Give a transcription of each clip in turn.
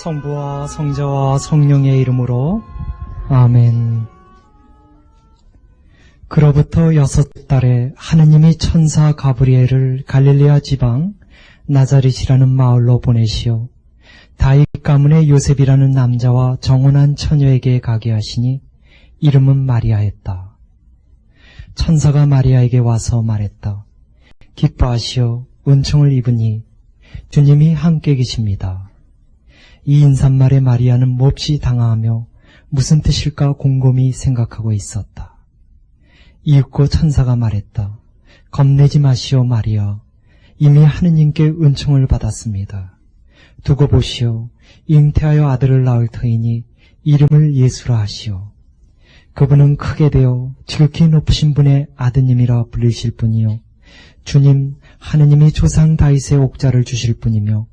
성부와 성자와 성령의 이름으로 아멘. 그로부터 6달에 하느님이 천사 가브리엘을 갈릴레아 지방 나자렛이라는 마을로 보내시어 다윗 가문의 요셉이라는 남자와 정혼한 처녀에게 가게 하시니 이름은 마리아였다. 천사가 마리아에게 와서 말했다. 기뻐하시어 은총을 입으니 주님이 함께 계십니다. 이 인사말에 마리아는 몹시 당황하며 무슨 뜻일까 곰곰이 생각하고 있었다. 이윽고 천사가 말했다. 겁내지 마시오 마리아. 이미 하느님께 은총을 받았습니다. 두고 보시오. 잉태하여 아들을 낳을 터이니 이름을 예수라 하시오. 그분은 크게 되어 지극히 높으신 분의 아드님이라 불리실 분이요. 주님 하느님이 조상 다윗의 옥좌를 주실 분이며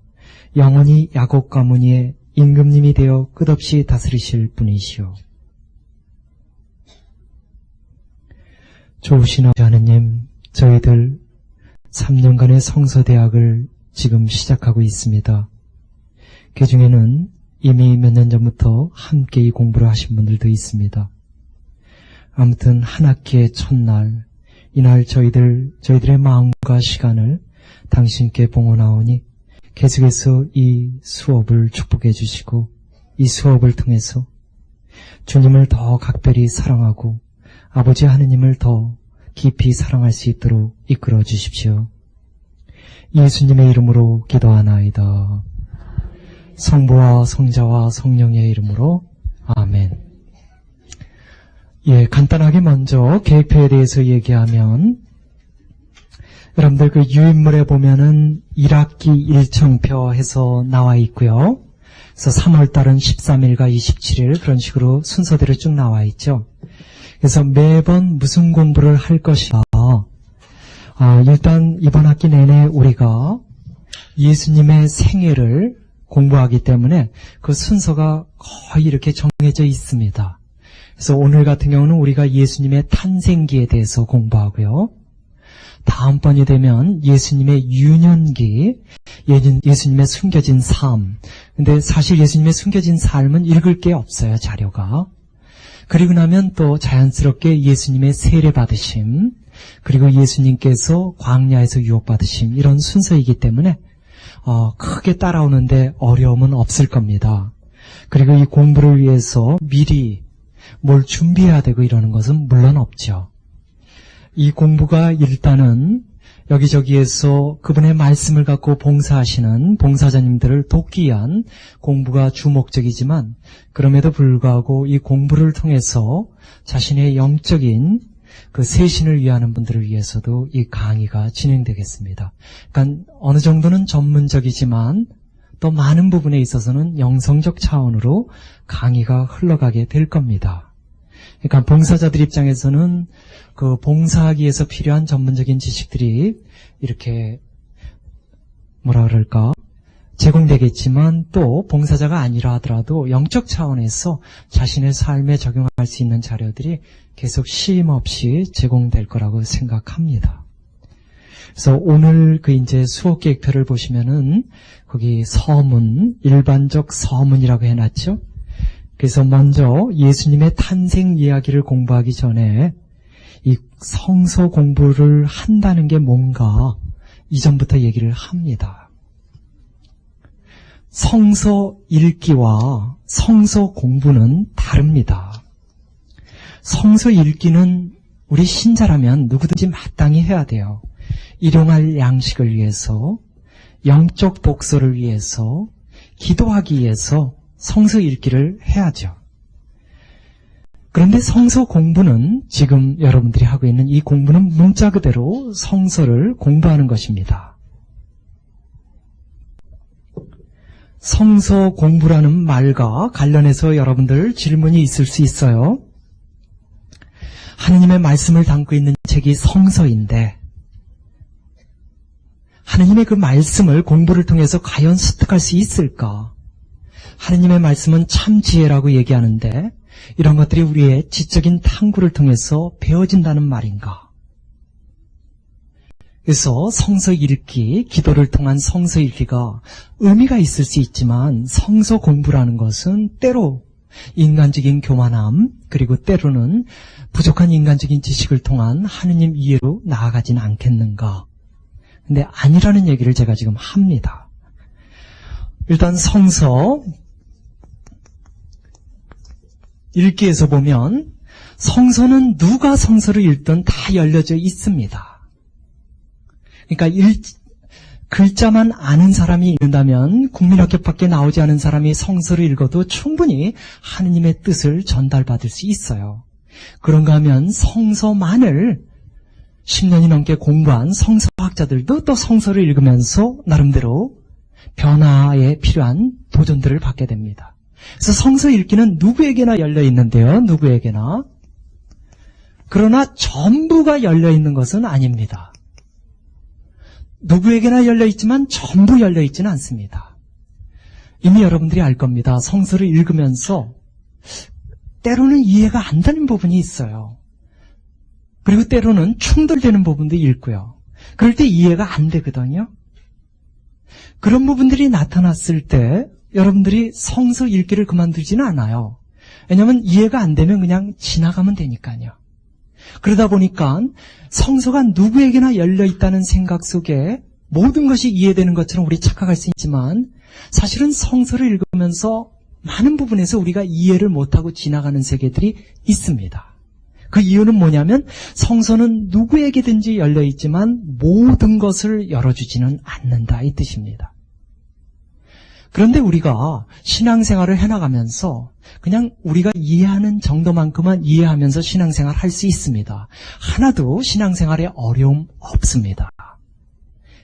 영원히 야곱 가문의 임금님이 되어 끝없이 다스리실 분이시오. 좋으신 하느님, 저희들 3년간의 성서대학을 지금 시작하고 있습니다. 그 중에는 이미 몇 년 전부터 함께 이 공부를 하신 분들도 있습니다. 아무튼 한 학기의 첫날, 이날 저희들의 마음과 시간을 당신께 봉헌하오니 계속해서 이 수업을 축복해 주시고 이 수업을 통해서 주님을 더 각별히 사랑하고 아버지 하느님을 더 깊이 사랑할 수 있도록 이끌어 주십시오. 예수님의 이름으로 기도하나이다. 성부와 성자와 성령의 이름으로 아멘. 간단하게 먼저 계획표에 대해서 얘기하면 여러분들 그 유인물에 보면은 1학기 일정표 해서 나와 있고요. 그래서 3월달은 13일과 27일 그런 식으로 순서대로 쭉 나와 있죠. 그래서 매번 무슨 공부를 할 것이다. 일단 이번 학기 내내 우리가 예수님의 생애를 공부하기 때문에 그 순서가 거의 이렇게 정해져 있습니다. 그래서 오늘 같은 경우는 우리가 예수님의 탄생기에 대해서 공부하고요. 다음번이 되면 예수님의 유년기, 예수님의 숨겨진 삶. 근데 사실 예수님의 숨겨진 삶은 읽을 게 없어요, 자료가. 그리고 나면 또 자연스럽게 예수님의 세례 받으심, 그리고 예수님께서 광야에서 유혹받으심, 이런 순서이기 때문에 크게 따라오는데 어려움은 없을 겁니다. 그리고 이 공부를 위해서 미리 뭘 준비해야 되고 이러는 것은 물론 없죠. 이 공부가 일단은 여기저기에서 그분의 말씀을 갖고 봉사하시는 봉사자님들을 돕기 위한 공부가 주목적이지만 그럼에도 불구하고 이 공부를 통해서 자신의 영적인 그 세신을 위하는 분들을 위해서도 이 강의가 진행되겠습니다. 그러니까 어느 정도는 전문적이지만 또 많은 부분에 있어서는 영성적 차원으로 강의가 흘러가게 될 겁니다. 그러니까 봉사자들 입장에서는 그 봉사하기 위해서 필요한 전문적인 지식들이 이렇게 제공되겠지만 또 봉사자가 아니라 하더라도 영적 차원에서 자신의 삶에 적용할 수 있는 자료들이 계속 쉼 없이 제공될 거라고 생각합니다. 그래서 오늘 이제 수업 계획표를 보시면은 거기 서문, 일반적 서문이라고 해놨죠. 그래서 먼저 예수님의 탄생 이야기를 공부하기 전에 이 성서 공부를 한다는 게 뭔가 이전부터 얘기를 합니다. 성서 읽기와 성서 공부는 다릅니다. 성서 읽기는 우리 신자라면 누구든지 마땅히 해야 돼요. 일용할 양식을 위해서, 영적 복서를 위해서, 기도하기 위해서 성서 읽기를 해야죠. 그런데 성서 공부는 지금 여러분들이 하고 있는 이 공부는 문자 그대로 성서를 공부하는 것입니다. 성서 공부라는 말과 관련해서 여러분들 질문이 있을 수 있어요. 하느님의 말씀을 담고 있는 책이 성서인데 하느님의 그 말씀을 공부를 통해서 과연 습득할 수 있을까? 하느님의 말씀은 참 지혜라고 얘기하는데 이런 것들이 우리의 지적인 탐구를 통해서 배워진다는 말인가? 그래서 성서 읽기, 기도를 통한 성서 읽기가 의미가 있을 수 있지만 성서 공부라는 것은 때로 인간적인 교만함, 그리고 때로는 부족한 인간적인 지식을 통한 하느님 이해로 나아가진 않겠는가. 근데 아니라는 얘기를 제가 지금 합니다. 일단 성서 읽기에서 보면 성서는 누가 성서를 읽든 다 열려져 있습니다. 그러니까 글자만 아는 사람이 읽는다면 국민학교 밖에 나오지 않은 사람이 성서를 읽어도 충분히 하느님의 뜻을 전달받을 수 있어요. 그런가 하면 성서만을 10년이 넘게 공부한 성서학자들도 또 성서를 읽으면서 나름대로 변화에 필요한 도전들을 받게 됩니다. 그래서 성서 읽기는 누구에게나 열려 있는데요. 누구에게나. 그러나 전부가 열려 있는 것은 아닙니다. 누구에게나 열려 있지만 전부 열려 있지는 않습니다. 이미 여러분들이 알 겁니다. 성서를 읽으면서 때로는 이해가 안 되는 부분이 있어요. 그리고 때로는 충돌되는 부분도 있고요. 그럴 때 이해가 안 되거든요. 그런 부분들이 나타났을 때 여러분들이 성서 읽기를 그만두지는 않아요. 왜냐하면 이해가 안 되면 그냥 지나가면 되니까요. 그러다 보니까 성서가 누구에게나 열려 있다는 생각 속에 모든 것이 이해되는 것처럼 우리 착각할 수 있지만 사실은 성서를 읽으면서 많은 부분에서 우리가 이해를 못하고 지나가는 세계들이 있습니다. 그 이유는 뭐냐면 성서는 누구에게든지 열려 있지만 모든 것을 열어주지는 않는다 이 뜻입니다. 그런데 우리가 신앙생활을 해나가면서 그냥 우리가 이해하는 정도만큼만 이해하면서 신앙생활 할 수 있습니다. 하나도 신앙생활에 어려움 없습니다.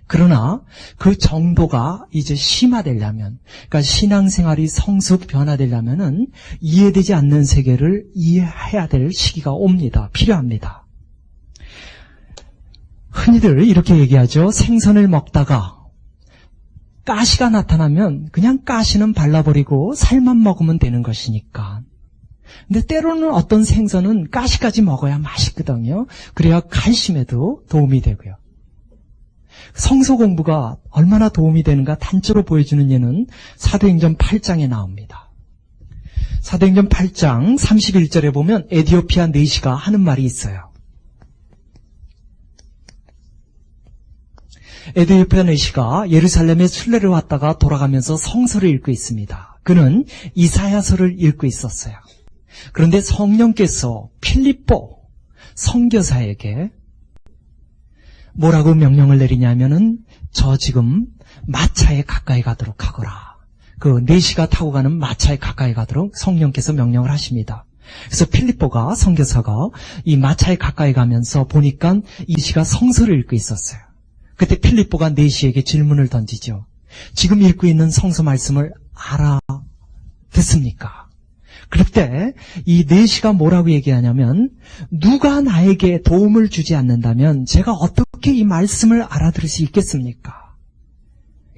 그러나 그 정도가 이제 심화되려면, 그러니까 신앙생활이 성숙 변화되려면은 이해되지 않는 세계를 이해해야 될 시기가 옵니다. 필요합니다. 흔히들 이렇게 얘기하죠. 생선을 먹다가 가시가 나타나면 그냥 가시는 발라버리고 살만 먹으면 되는 것이니까. 근데 때로는 어떤 생선은 가시까지 먹어야 맛있거든요. 그래야 칼슘에도 도움이 되고요. 성서 공부가 얼마나 도움이 되는가 단적으로 보여주는 예는 사도행전 8장에 나옵니다. 사도행전 8장 31절에 보면 에디오피아 내시가 하는 말이 있어요. 에디오피아 내시가 예루살렘에 순례를 왔다가 돌아가면서 성서를 읽고 있습니다. 그는 이사야서를 읽고 있었어요. 그런데 성령께서 필립보 선교사에게 뭐라고 명령을 내리냐면은 저 지금 마차에 가까이 가도록 하거라. 그 내시가 타고 가는 마차에 가까이 가도록 성령께서 명령을 하십니다. 그래서 필립보가 선교사가 이 마차에 가까이 가면서 보니까 이 시가 성서를 읽고 있었어요. 그때 필립보가 내시에게 질문을 던지죠. 지금 읽고 있는 성서 말씀을 알아듣습니까? 그럴 때 이 내시가 뭐라고 얘기하냐면 누가 나에게 도움을 주지 않는다면 제가 어떻게 이 말씀을 알아들을 수 있겠습니까?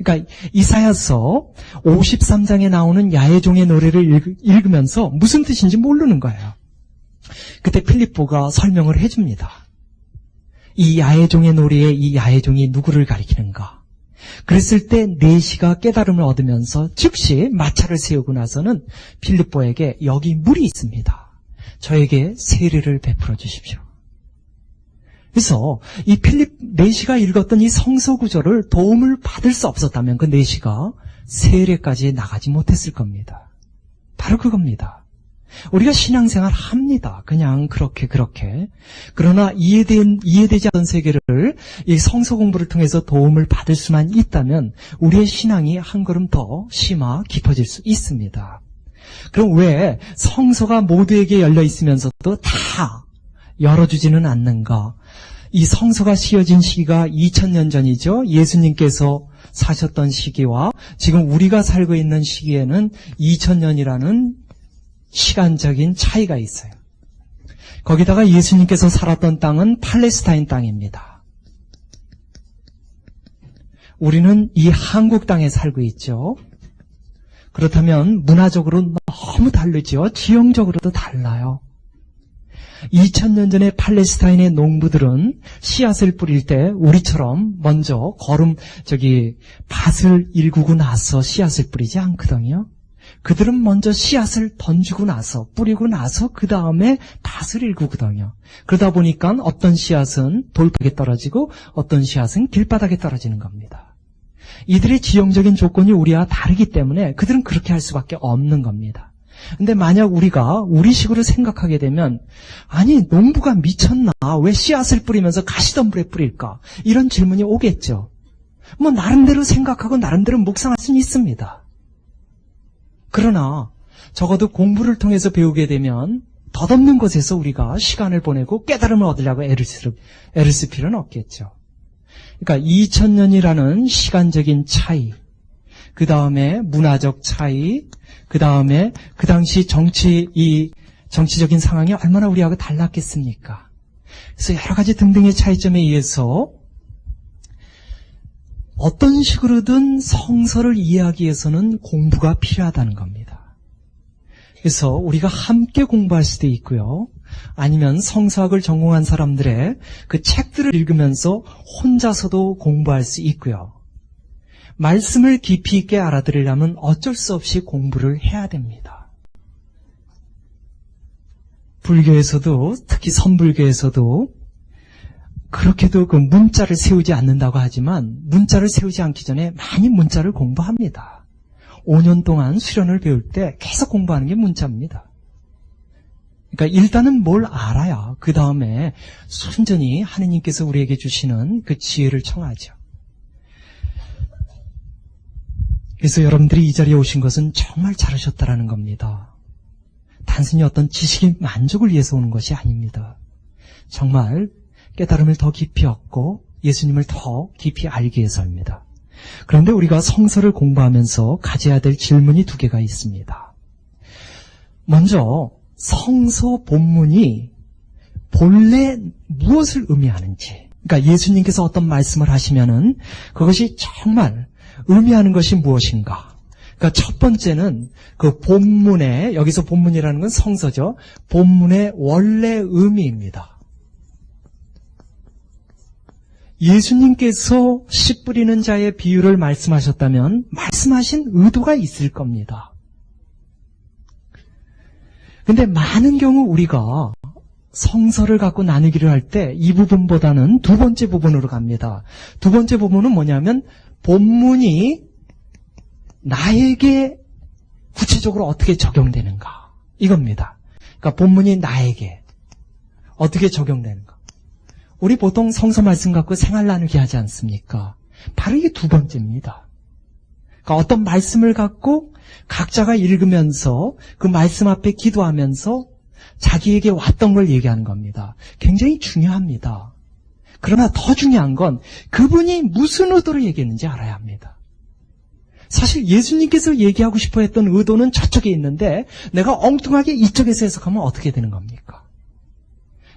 그러니까 이사야서 53장에 나오는 야훼종의 노래를 읽으면서 무슨 뜻인지 모르는 거예요. 그때 필립보가 설명을 해줍니다. 이 야훼종의 노래에 이 야훼종이 누구를 가리키는가? 그랬을 때 내시가 깨달음을 얻으면서 즉시 마차를 세우고 나서는 필립보에게 여기 물이 있습니다. 저에게 세례를 베풀어 주십시오. 그래서 이 내시가 읽었던 이 성서 구절을 도움을 받을 수 없었다면 그 내시가 세례까지 나가지 못했을 겁니다. 바로 그겁니다. 우리가 신앙생활 합니다. 그냥 그렇게. 그러나 이해되지 않은 세계를 이 성서 공부를 통해서 도움을 받을 수만 있다면 우리의 신앙이 한 걸음 더 심화 깊어질 수 있습니다. 그럼 왜 성서가 모두에게 열려 있으면서도 다 열어주지는 않는가? 이 성서가 씌어진 시기가 2000년 전이죠. 예수님께서 사셨던 시기와 지금 우리가 살고 있는 시기에는 2000년이라는 시간적인 차이가 있어요. 거기다가 예수님께서 살았던 땅은 팔레스타인 땅입니다. 우리는 이 한국 땅에 살고 있죠. 그렇다면 문화적으로 너무 다르죠. 지형적으로도 달라요. 2000년 전에 팔레스타인의 농부들은 씨앗을 뿌릴 때 우리처럼 먼저 밭을 일구고 나서 씨앗을 뿌리지 않거든요. 그들은 먼저 씨앗을 던지고 나서, 뿌리고 나서 그 다음에 밭을 일구거든요. 그러다 보니까 어떤 씨앗은 돌바닥에 떨어지고 어떤 씨앗은 길바닥에 떨어지는 겁니다. 이들의 지형적인 조건이 우리와 다르기 때문에 그들은 그렇게 할 수밖에 없는 겁니다. 근데 만약 우리가 우리식으로 생각하게 되면, 아니 농부가 미쳤나? 왜 씨앗을 뿌리면서 가시덤불에 뿌릴까? 이런 질문이 오겠죠. 뭐 나름대로 생각하고 나름대로 묵상할 수는 있습니다. 그러나 적어도 공부를 통해서 배우게 되면 덧없는 곳에서 우리가 시간을 보내고 깨달음을 얻으려고 애를 쓸 필요는 없겠죠. 그러니까 2000년이라는 시간적인 차이, 그 다음에 문화적 차이, 그 다음에 그 당시 정치적인 상황이 얼마나 우리하고 달랐겠습니까? 그래서 여러 가지 등등의 차이점에 의해서 어떤 식으로든 성서를 이해하기 위해서는 공부가 필요하다는 겁니다. 그래서 우리가 함께 공부할 수도 있고요. 아니면 성서학을 전공한 사람들의 그 책들을 읽으면서 혼자서도 공부할 수 있고요. 말씀을 깊이 있게 알아들으려면 어쩔 수 없이 공부를 해야 됩니다. 불교에서도, 특히 선불교에서도 그렇게도 그 문자를 세우지 않는다고 하지만 문자를 세우지 않기 전에 많이 문자를 공부합니다. 5년 동안 수련을 배울 때 계속 공부하는 게 문자입니다. 그러니까 일단은 뭘 알아야 그 다음에 순전히 하느님께서 우리에게 주시는 그 지혜를 청하죠. 그래서 여러분들이 이 자리에 오신 것은 정말 잘하셨다라는 겁니다. 단순히 어떤 지식의 만족을 위해서 오는 것이 아닙니다. 정말 깨달음을 더 깊이 얻고 예수님을 더 깊이 알기 위해서입니다. 그런데 우리가 성서를 공부하면서 가져야 될 질문이 2개가 있습니다. 먼저 성서 본문이 본래 무엇을 의미하는지, 그러니까 예수님께서 어떤 말씀을 하시면은 그것이 정말 의미하는 것이 무엇인가. 그러니까 첫 번째는 그 본문의, 여기서 본문이라는 건 성서죠. 본문의 원래 의미입니다. 예수님께서 씨 뿌리는 자의 비유를 말씀하셨다면 말씀하신 의도가 있을 겁니다. 근데 많은 경우 우리가 성서를 갖고 나누기를 할 때 이 부분보다는 2번째 부분으로 갑니다. 2번째 부분은 뭐냐면 본문이 나에게 구체적으로 어떻게 적용되는가, 이겁니다. 그러니까 본문이 나에게 어떻게 적용되는가. 우리 보통 성서 말씀 갖고 생활 나누기 하지 않습니까? 바로 이게 2번째입니다. 그러니까 어떤 말씀을 갖고 각자가 읽으면서 그 말씀 앞에 기도하면서 자기에게 왔던 걸 얘기하는 겁니다. 굉장히 중요합니다. 그러나 더 중요한 건 그분이 무슨 의도로 얘기했는지 알아야 합니다. 사실 예수님께서 얘기하고 싶어 했던 의도는 저쪽에 있는데 내가 엉뚱하게 이쪽에서 해석하면 어떻게 되는 겁니까?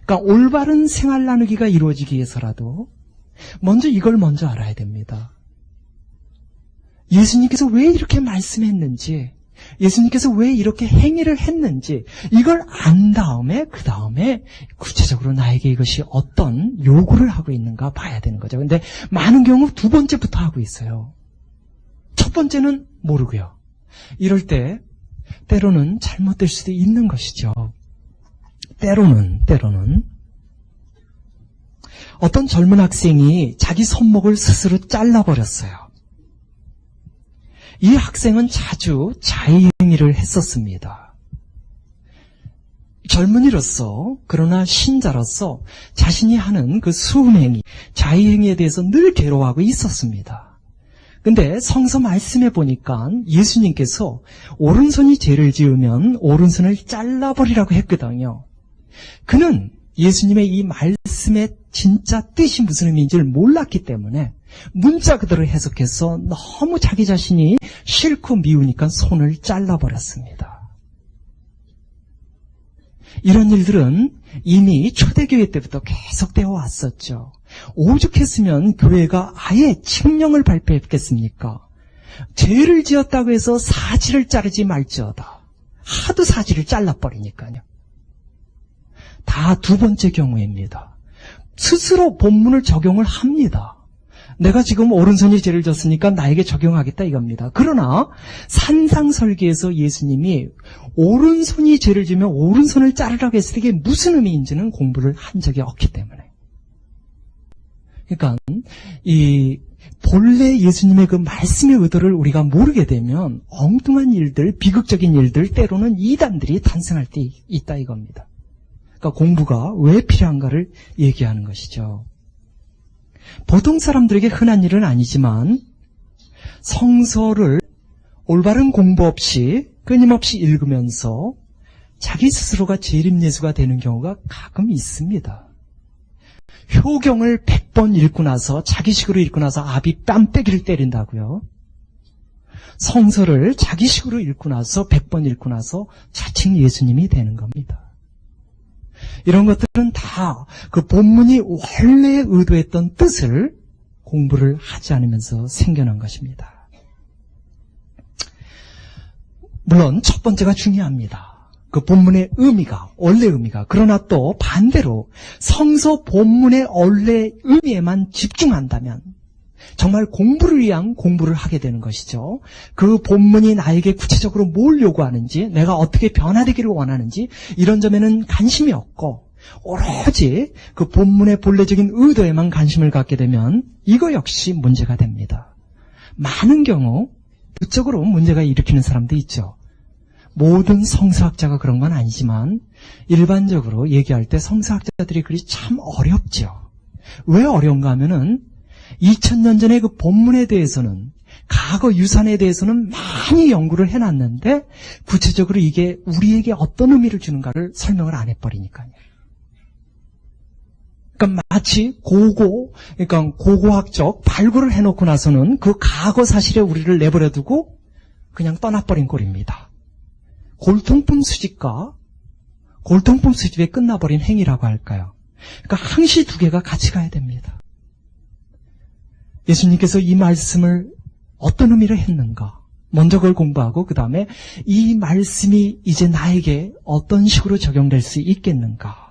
그러니까 올바른 생활 나누기가 이루어지기 위해서라도 먼저 이걸 먼저 알아야 됩니다. 예수님께서 왜 이렇게 말씀했는지, 예수님께서 왜 이렇게 행위를 했는지 이걸 안 다음에 그 다음에 구체적으로 나에게 이것이 어떤 요구를 하고 있는가 봐야 되는 거죠. 근데 많은 경우 2번째부터 하고 있어요. 첫 번째는 모르고요. 이럴 때 때로는 잘못될 수도 있는 것이죠. 때로는 어떤 젊은 학생이 자기 손목을 스스로 잘라버렸어요. 이 학생은 자주 자해행위를 했었습니다. 젊은이로서, 그러나 신자로서 자신이 하는 그 수음행위, 자해행위에 대해서 늘 괴로워하고 있었습니다. 근데 성서 말씀에 보니까 예수님께서 오른손이 죄를 지으면 오른손을 잘라버리라고 했거든요. 그는 예수님의 이 말씀의 진짜 뜻이 무슨 의미인지를 몰랐기 때문에 문자 그대로 해석해서 너무 자기 자신이 싫고 미우니까 손을 잘라버렸습니다. 이런 일들은 이미 초대교회 때부터 계속되어 왔었죠. 오죽했으면 교회가 아예 칙령을 발표했겠습니까? 죄를 지었다고 해서 사지를 자르지 말지어다. 하도 사지를 잘라버리니까요. 다 두 번째 경우입니다. 스스로 본문을 적용을 합니다. 내가 지금 오른손이 죄를 졌으니까 나에게 적용하겠다 이겁니다. 그러나 산상설계에서 예수님이 오른손이 죄를 지면 오른손을 자르라고 했을 때 이게 무슨 의미인지는 공부를 한 적이 없기 때문에. 그러니까 이 본래 예수님의 그 말씀의 의도를 우리가 모르게 되면 엉뚱한 일들, 비극적인 일들, 때로는 이단들이 탄생할 때 있다 이겁니다. 그러니까 공부가 왜 필요한가를 얘기하는 것이죠. 보통 사람들에게 흔한 일은 아니지만 성서를 올바른 공부 없이 끊임없이 읽으면서 자기 스스로가 재림예수가 되는 경우가 가끔 있습니다. 효경을 100번 읽고 나서 자기식으로 읽고 나서 아비 뺨때기를 때린다고요. 성서를 자기식으로 읽고 나서 100번 읽고 나서 자칭 예수님이 되는 겁니다. 이런 것들은 다 그 본문이 원래 의도했던 뜻을 공부를 하지 않으면서 생겨난 것입니다. 물론 첫 번째가 중요합니다. 그 본문의 의미가, 원래 의미가. 그러나 또 반대로 성서 본문의 원래 의미에만 집중한다면 정말 공부를 위한 공부를 하게 되는 것이죠. 그 본문이 나에게 구체적으로 뭘 요구하는지, 내가 어떻게 변화되기를 원하는지 이런 점에는 관심이 없고 오로지 그 본문의 본래적인 의도에만 관심을 갖게 되면 이거 역시 문제가 됩니다. 많은 경우 그쪽으로 문제가 일으키는 사람도 있죠. 모든 성서학자가 그런 건 아니지만 일반적으로 얘기할 때 성서학자들이 글이 참 어렵죠. 왜 어려운가 하면은 2000년 전에 그 본문에 대해서는, 과거 유산에 대해서는 많이 연구를 해놨는데 구체적으로 이게 우리에게 어떤 의미를 주는가를 설명을 안 해버리니까요. 그러니까 마치 그러니까 고고학적 발굴을 해놓고 나서는 그 과거 사실에 우리를 내버려두고 그냥 떠나버린 꼴입니다. 골통품 수집과 골통품 수집에 끝나버린 행위라고 할까요? 그러니까 항시 두 개가 같이 가야 됩니다. 예수님께서 이 말씀을 어떤 의미를 했는가? 먼저 그걸 공부하고 그 다음에 이 말씀이 이제 나에게 어떤 식으로 적용될 수 있겠는가?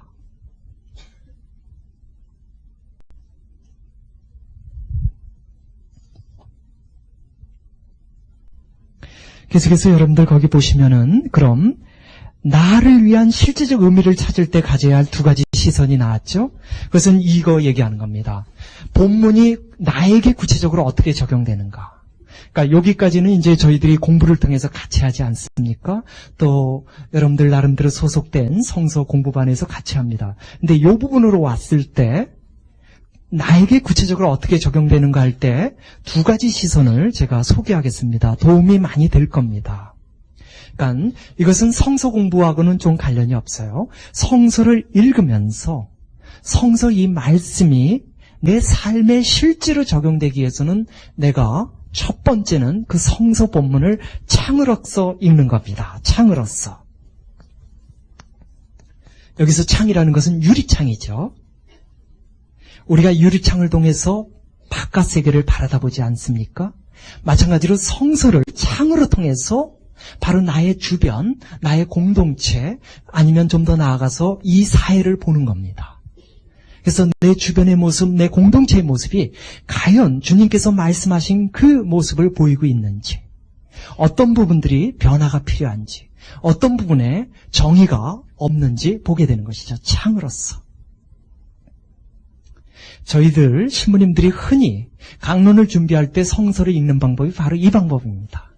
계속해서 여러분들 거기 보시면은 그럼 나를 위한 실제적 의미를 찾을 때 가져야 할 두 가지 시선이 나왔죠. 그것은 이거 얘기하는 겁니다. 본문이 나에게 구체적으로 어떻게 적용되는가. 그러니까 여기까지는 이제 저희들이 공부를 통해서 같이 하지 않습니까? 또 여러분들 나름대로 소속된 성서 공부반에서 같이 합니다. 근데 이 부분으로 왔을 때 나에게 구체적으로 어떻게 적용되는가 할 때 두 가지 시선을 제가 소개하겠습니다. 도움이 많이 될 겁니다. 그러니까 이것은 성서 공부하고는 좀 관련이 없어요. 성서를 읽으면서 성서 이 말씀이 내 삶에 실제로 적용되기 위해서는 내가 첫 번째는 그 성서 본문을 창으로서 읽는 겁니다. 창으로서. 여기서 창이라는 것은 유리창이죠. 우리가 유리창을 통해서 바깥 세계를 바라다보지 않습니까? 마찬가지로 성서를 창으로 통해서 바로 나의 주변, 나의 공동체, 아니면 좀 더 나아가서 이 사회를 보는 겁니다. 그래서 내 주변의 모습, 내 공동체의 모습이 과연 주님께서 말씀하신 그 모습을 보이고 있는지, 어떤 부분들이 변화가 필요한지, 어떤 부분에 정의가 없는지 보게 되는 것이죠. 창으로서. 저희들 신부님들이 흔히 강론을 준비할 때 성서를 읽는 방법이 바로 이 방법입니다.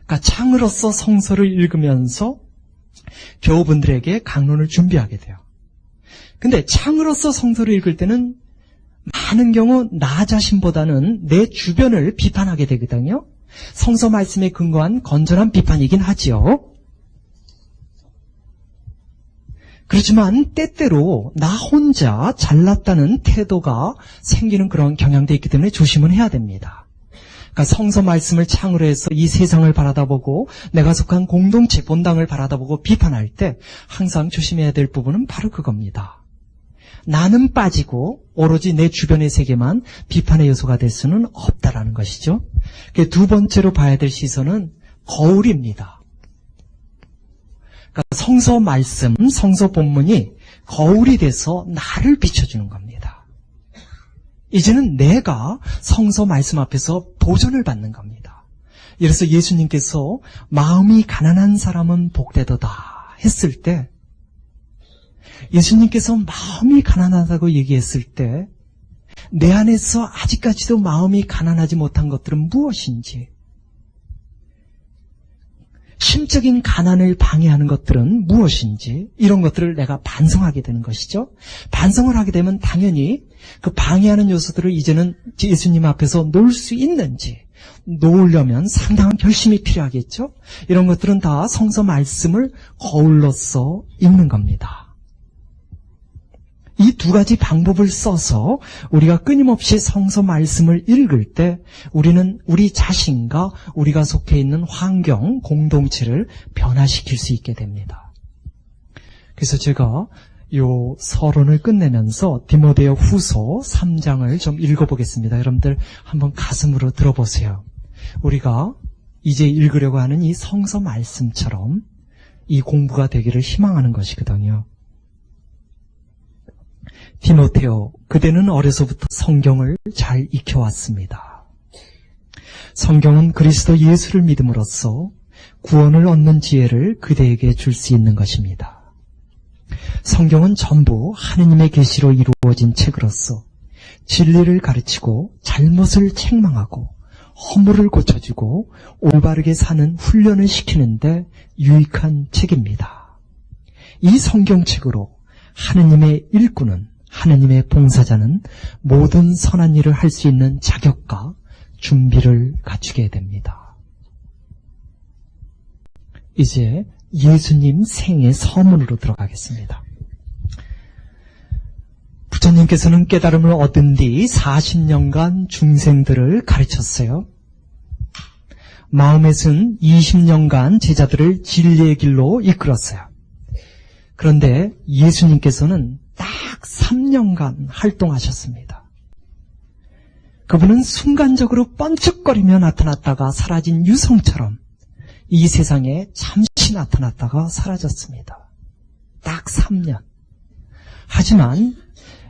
그러니까 창으로서 성서를 읽으면서 교우분들에게 강론을 준비하게 돼요. 근데 창으로서 성서를 읽을 때는 많은 경우 나 자신보다는 내 주변을 비판하게 되거든요. 성서 말씀에 근거한 건전한 비판이긴 하지요. 그렇지만 때때로 나 혼자 잘났다는 태도가 생기는 그런 경향도 있기 때문에 조심은 해야 됩니다. 그러니까 성서 말씀을 창으로 해서 이 세상을 바라다보고 내가 속한 공동체 본당을 바라다보고 비판할 때 항상 조심해야 될 부분은 바로 그겁니다. 나는 빠지고 오로지 내 주변의 세계만 비판의 요소가 될 수는 없다라는 것이죠. 두 번째로 봐야 될 시선은 거울입니다. 그러니까 성서 말씀, 성서 본문이 거울이 돼서 나를 비춰주는 겁니다. 이제는 내가 성서 말씀 앞에서 도전을 받는 겁니다. 이래서 예수님께서 마음이 가난한 사람은 복되도다 했을 때, 예수님께서 마음이 가난하다고 얘기했을 때 내 안에서 아직까지도 마음이 가난하지 못한 것들은 무엇인지, 심적인 가난을 방해하는 것들은 무엇인지, 이런 것들을 내가 반성하게 되는 것이죠. 반성을 하게 되면 당연히 그 방해하는 요소들을 이제는 예수님 앞에서 놓을 수 있는지, 놓으려면 상당한 결심이 필요하겠죠. 이런 것들은 다 성서 말씀을 거울로서 읽는 겁니다. 이 두 가지 방법을 써서 우리가 끊임없이 성서 말씀을 읽을 때 우리는 우리 자신과 우리가 속해 있는 환경, 공동체를 변화시킬 수 있게 됩니다. 그래서 제가 요 서론을 끝내면서 디모데요 후서 3장을 좀 읽어보겠습니다. 여러분들 한번 가슴으로 들어보세요. 우리가 이제 읽으려고 하는 이 성서 말씀처럼 이 공부가 되기를 희망하는 것이거든요. 디모데요, 그대는 어려서부터 성경을 잘 익혀왔습니다. 성경은 그리스도 예수를 믿음으로써 구원을 얻는 지혜를 그대에게 줄 수 있는 것입니다. 성경은 전부 하느님의 계시로 이루어진 책으로서 진리를 가르치고 잘못을 책망하고 허물을 고쳐주고 올바르게 사는 훈련을 시키는데 유익한 책입니다. 이 성경책으로 하느님의 일꾼은, 하느님의 봉사자는 모든 선한 일을 할 수 있는 자격과 준비를 갖추게 됩니다. 이제 예수님 생애 서문으로 들어가겠습니다. 부처님께서는 깨달음을 얻은 뒤 40년간 중생들을 가르쳤어요. 마음에서는 20년간 제자들을 진리의 길로 이끌었어요. 그런데 예수님께서는 딱 3년간 활동하셨습니다. 그분은 순간적으로 번쩍거리며 나타났다가 사라진 유성처럼 이 세상에 잠시 나타났다가 사라졌습니다. 딱 3년. 하지만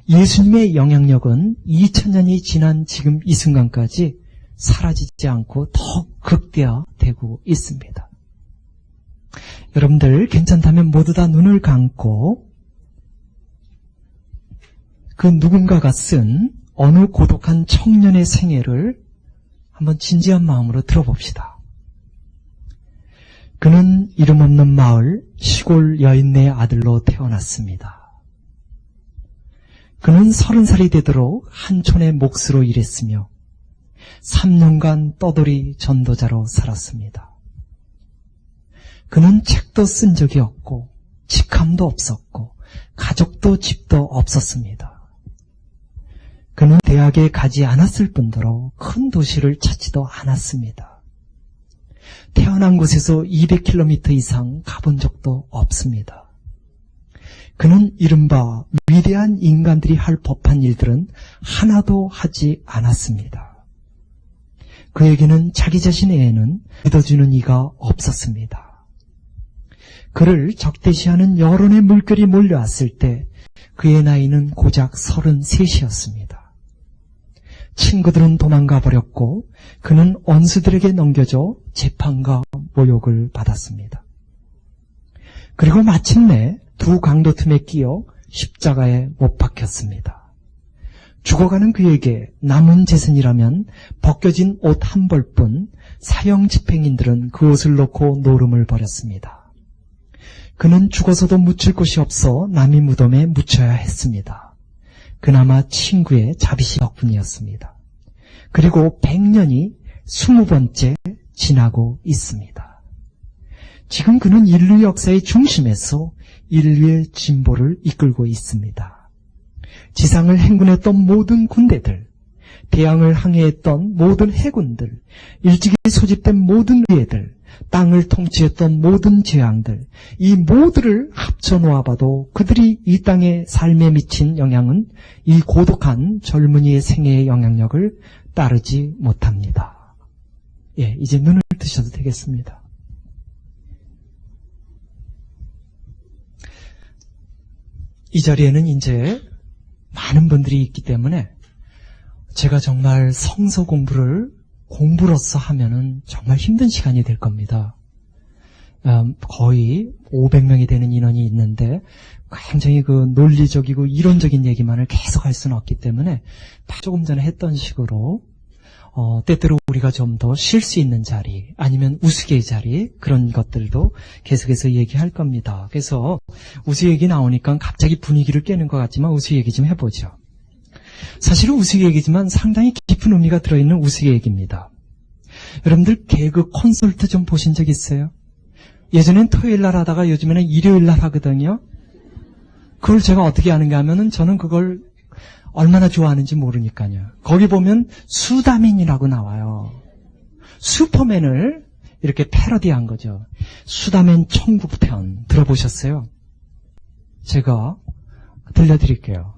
예수님의 영향력은 2000년이 지난 지금 이 순간까지 사라지지 않고 더 극대화되고 있습니다. 여러분들 괜찮다면 모두 다 눈을 감고 그 누군가가 쓴 어느 고독한 청년의 생애를 한번 진지한 마음으로 들어봅시다. 그는 이름 없는 마을 시골 여인네의 아들로 태어났습니다. 그는 30살이 되도록 한촌의 몫으로 일했으며 3년간 떠돌이 전도자로 살았습니다. 그는 책도 쓴 적이 없고 직함도 없었고 가족도 집도 없었습니다. 그는 대학에 가지 않았을 뿐더러 큰 도시를 찾지도 않았습니다. 태어난 곳에서 200km 이상 가본 적도 없습니다. 그는 이른바 위대한 인간들이 할 법한 일들은 하나도 하지 않았습니다. 그에게는 자기 자신 외에는 믿어주는 이가 없었습니다. 그를 적대시하는 여론의 물결이 몰려왔을 때 그의 나이는 고작 33이었습니다. 친구들은 도망가 버렸고 그는 원수들에게 넘겨져 재판과 모욕을 받았습니다. 그리고 마침내 두 강도 틈에 끼어 십자가에 못 박혔습니다. 죽어가는 그에게 남은 재산이라면 벗겨진 옷 한 벌뿐 사형 집행인들은 그 옷을 놓고 노름을 버렸습니다. 그는 죽어서도 묻힐 곳이 없어 남의 무덤에 묻혀야 했습니다. 그나마 친구의 자비심 덕분이었습니다. 그리고 100년이 20번째 지나고 있습니다. 지금 그는 인류 역사의 중심에서 인류의 진보를 이끌고 있습니다. 지상을 행군했던 모든 군대들, 대양을 항해했던 모든 해군들, 일찍이 소집된 모든 의회들, 땅을 통치했던 모든 재앙들, 이 모두를 합쳐 놓아봐도 그들이 이 땅의 삶에 미친 영향은 이 고독한 젊은이의 생애의 영향력을 따르지 못합니다. 예, 이제 눈을 뜨셔도 되겠습니다. 이 자리에는 이제 많은 분들이 있기 때문에 제가 정말 성서 공부로서 하면은 정말 힘든 시간이 될 겁니다. 거의 500명이 되는 인원이 있는데 굉장히 그 논리적이고 이론적인 얘기만을 계속 할 수는 없기 때문에 조금 전에 했던 식으로 때때로 우리가 좀 더 쉴 수 있는 자리 아니면 우스개의 자리 그런 것들도 계속해서 얘기할 겁니다. 그래서 우스 얘기 나오니까 갑자기 분위기를 깨는 것 같지만 우스 얘기 좀 해보죠. 사실은 우스 얘기지만 상당히 깊은 의미가 들어있는 우스 얘기입니다. 여러분들 개그 콘서트 좀 보신 적 있어요? 예전엔 토요일 날 하다가 요즘에는 일요일 날 하거든요. 그걸 제가 어떻게 아는가 하면은 저는 그걸 얼마나 좋아하는지 모르니까요. 거기 보면 수다맨이라고 나와요. 슈퍼맨을 이렇게 패러디한 거죠. 수다맨 천국편 들어보셨어요? 제가 들려드릴게요.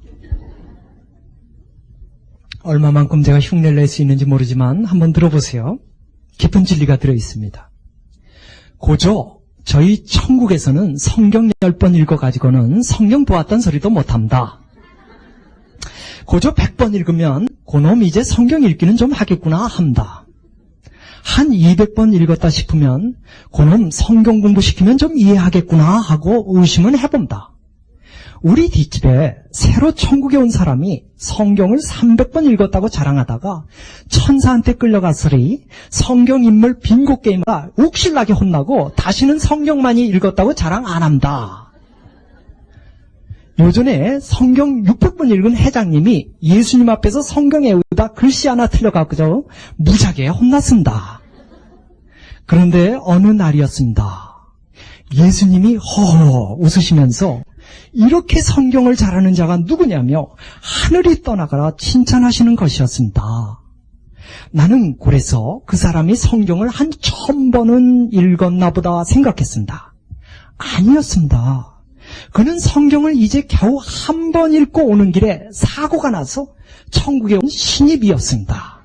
얼마만큼 제가 흉내를 낼 수 있는지 모르지만 한번 들어보세요. 깊은 진리가 들어있습니다. 고조, 저희 천국에서는 성경 10번 읽어가지고는 성경 보았단 소리도 못합니다. 고조 100번 읽으면 그놈 이제 성경 읽기는 좀 하겠구나 합니다. 한 200번 읽었다 싶으면 그놈 성경 공부시키면 좀 이해하겠구나 하고 의심은 해봅니다. 우리 뒷집에 새로 천국에 온 사람이 성경을 300번 읽었다고 자랑하다가 천사한테 끌려가서리 성경 인물 빙고 게임과 욱실나게 혼나고 다시는 성경만이 읽었다고 자랑 안 합니다. 요전에 성경 600번 읽은 회장님이 예수님 앞에서 성경 외우다 글씨 하나 틀려가지고 무지하게 혼났습니다. 그런데 어느 날이었습니다. 예수님이 허허 웃으시면서 이렇게 성경을 잘하는 자가 누구냐며 하늘이 떠나가라 칭찬하시는 것이었습니다. 나는 그래서 그 사람이 성경을 한 1000번은 읽었나 보다 생각했습니다. 아니었습니다. 그는 성경을 이제 겨우 한 번 읽고 오는 길에 사고가 나서 천국에 온 신입이었습니다.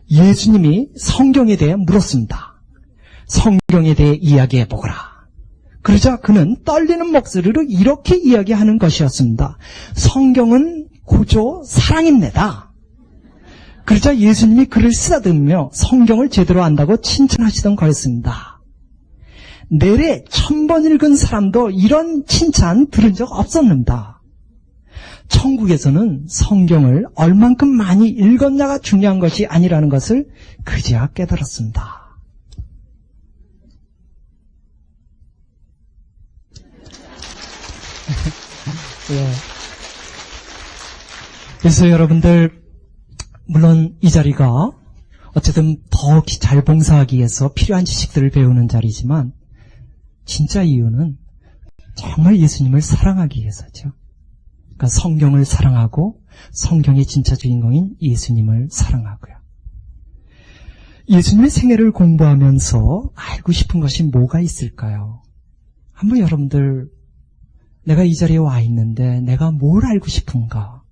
예수님이 성경에 대해 물었습니다. 성경에 대해 이야기해보거라. 그러자 그는 떨리는 목소리로 이렇게 이야기하는 것이었습니다. 성경은 고조 사랑입니다. 그러자 예수님이 그를 쓰다듬으며 성경을 제대로 안다고 칭찬하시던 거였습니다. 내래 1000번 읽은 사람도 이런 칭찬 들은 적 없었는다. 천국에서는 성경을 얼만큼 많이 읽었냐가 중요한 것이 아니라는 것을 그제야 깨달았습니다. 예. 그래서 여러분들 물론 이 자리가 어쨌든 더 잘 봉사하기 위해서 필요한 지식들을 배우는 자리지만 진짜 이유는 정말 예수님을 사랑하기 위해서죠. 그러니까 성경을 사랑하고 성경의 진짜 주인공인 예수님을 사랑하고요. 예수님의 생애를 공부하면서 알고 싶은 것이 뭐가 있을까요? 한번 여러분들 내가 이 자리에 와 있는데 내가 뭘 알고 싶은가?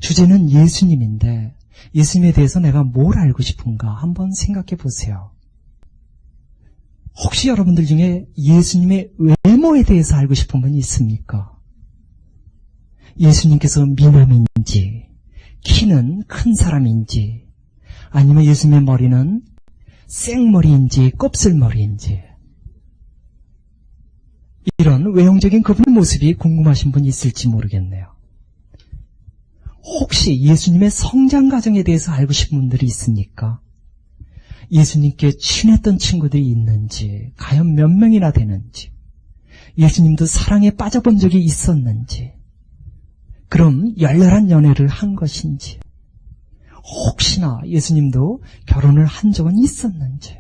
주제는 예수님인데 예수님에 대해서 내가 뭘 알고 싶은가? 한번 생각해 보세요. 혹시 여러분들 중에 예수님의 외모에 대해서 알고 싶은 분이 있습니까? 예수님께서 미남인지, 키는 큰 사람인지, 아니면 예수님의 머리는 생머리인지 곱슬머리인지 이런 외형적인 그분의 모습이 궁금하신 분이 있을지 모르겠네요. 혹시 예수님의 성장 과정에 대해서 알고 싶은 분들이 있습니까? 예수님께 친했던 친구들이 있는지, 과연 몇 명이나 되는지, 예수님도 사랑에 빠져본 적이 있었는지, 그럼 열렬한 연애를 한 것인지, 혹시나 예수님도 결혼을 한 적은 있었는지,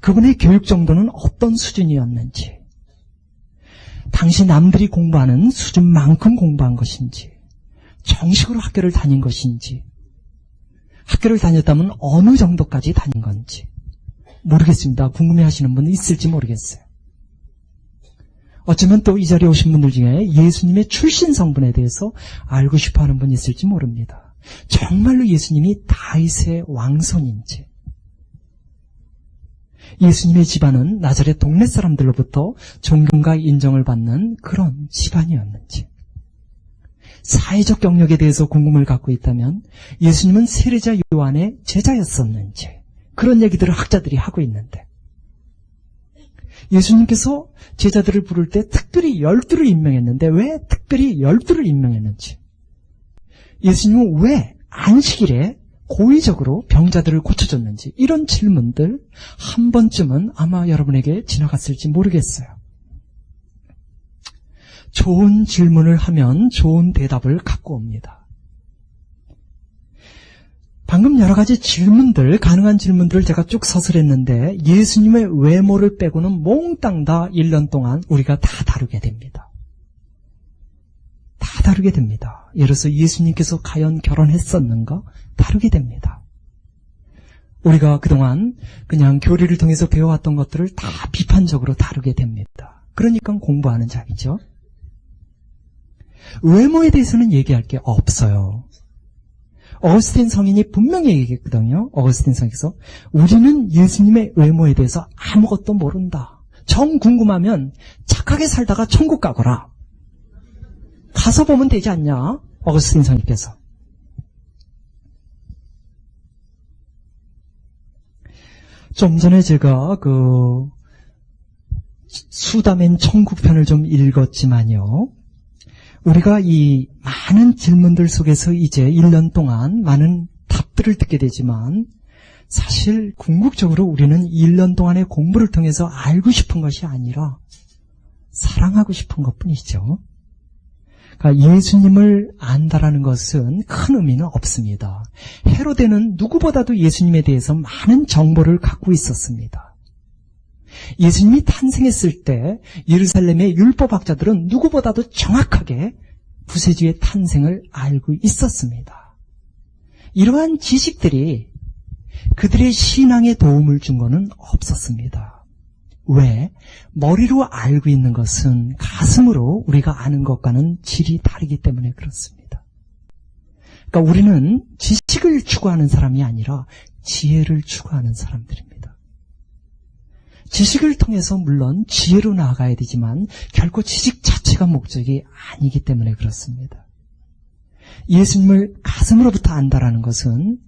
그분의 교육 정도는 어떤 수준이었는지, 당시 남들이 공부하는 수준만큼 공부한 것인지, 정식으로 학교를 다닌 것인지, 학교를 다녔다면 어느 정도까지 다닌 건지 모르겠습니다. 궁금해하시는 분은 있을지 모르겠어요. 어쩌면 또 이 자리에 오신 분들 중에 예수님의 출신 성분에 대해서 알고 싶어하는 분이 있을지 모릅니다. 정말로 예수님이 다윗의 왕손인지, 예수님의 집안은 나자렛 동네 사람들로부터 존경과 인정을 받는 그런 집안이었는지, 사회적 경력에 대해서 궁금을 갖고 있다면 예수님은 세례자 요한의 제자였었는지, 그런 얘기들을 학자들이 하고 있는데, 예수님께서 제자들을 부를 때 특별히 12를 임명했는데 왜 특별히 12를 임명했는지, 예수님은 왜 안식일에 고의적으로 병자들을 고쳐줬는지, 이런 질문들 한 번쯤은 아마 여러분에게 지나갔을지 모르겠어요. 좋은 질문을 하면 좋은 대답을 갖고 옵니다. 방금 여러 가지 질문들, 가능한 질문들을 제가 쭉 서술했는데 예수님의 외모를 빼고는 몽땅 다 1년 동안 우리가 다 다루게 됩니다. 다 다루게 됩니다. 예를 들어서 예수님께서 과연 결혼했었는가? 다루게 됩니다. 우리가 그동안 그냥 교리를 통해서 배워왔던 것들을 다 비판적으로 다루게 됩니다. 그러니까 공부하는 자이죠. 외모에 대해서는 얘기할 게 없어요. 어거스틴 성인이 분명히 얘기했거든요. 어거스틴 성인께서 우리는 예수님의 외모에 대해서 아무것도 모른다. 정 궁금하면 착하게 살다가 천국 가거라. 가서 보면 되지 않냐? 어거스틴 성인께서. 좀 전에 제가 수다맨 천국편을 좀 읽었지만요. 우리가 이 많은 질문들 속에서 이제 1년 동안 많은 답들을 듣게 되지만 사실 궁극적으로 우리는 1년 동안의 공부를 통해서 알고 싶은 것이 아니라 사랑하고 싶은 것뿐이죠. 그러니까 예수님을 안다라는 것은 큰 의미는 없습니다. 헤로데는 누구보다도 예수님에 대해서 많은 정보를 갖고 있었습니다. 예수님이 탄생했을 때 예루살렘의 율법학자들은 누구보다도 정확하게 구세주의 탄생을 알고 있었습니다. 이러한 지식들이 그들의 신앙에 도움을 준 것은 없었습니다. 왜? 머리로 알고 있는 것은 가슴으로 우리가 아는 것과는 질이 다르기 때문에 그렇습니다. 그러니까 우리는 지식을 추구하는 사람이 아니라 지혜를 추구하는 사람들입니다. 지식을 통해서 물론 지혜로 나아가야 되지만 결코 지식 자체가 목적이 아니기 때문에 그렇습니다. 예수님을 가슴으로부터 안다라는 것은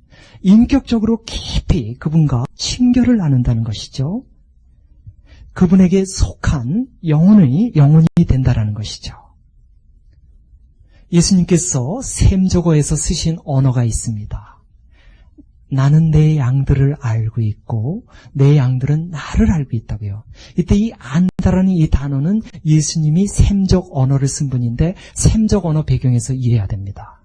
인격적으로 깊이 그분과 친교를 나눈다는 것이죠. 그분에게 속한 영혼이 된다라는 것이죠. 예수님께서 셈저거에서 쓰신 언어가 있습니다. 나는 내 양들을 알고 있고 내 양들은 나를 알고 있다고요. 이때 이 안다라는 이 단어는 예수님이 셈적 언어를 쓴 분인데 셈적 언어 배경에서 이해해야 됩니다.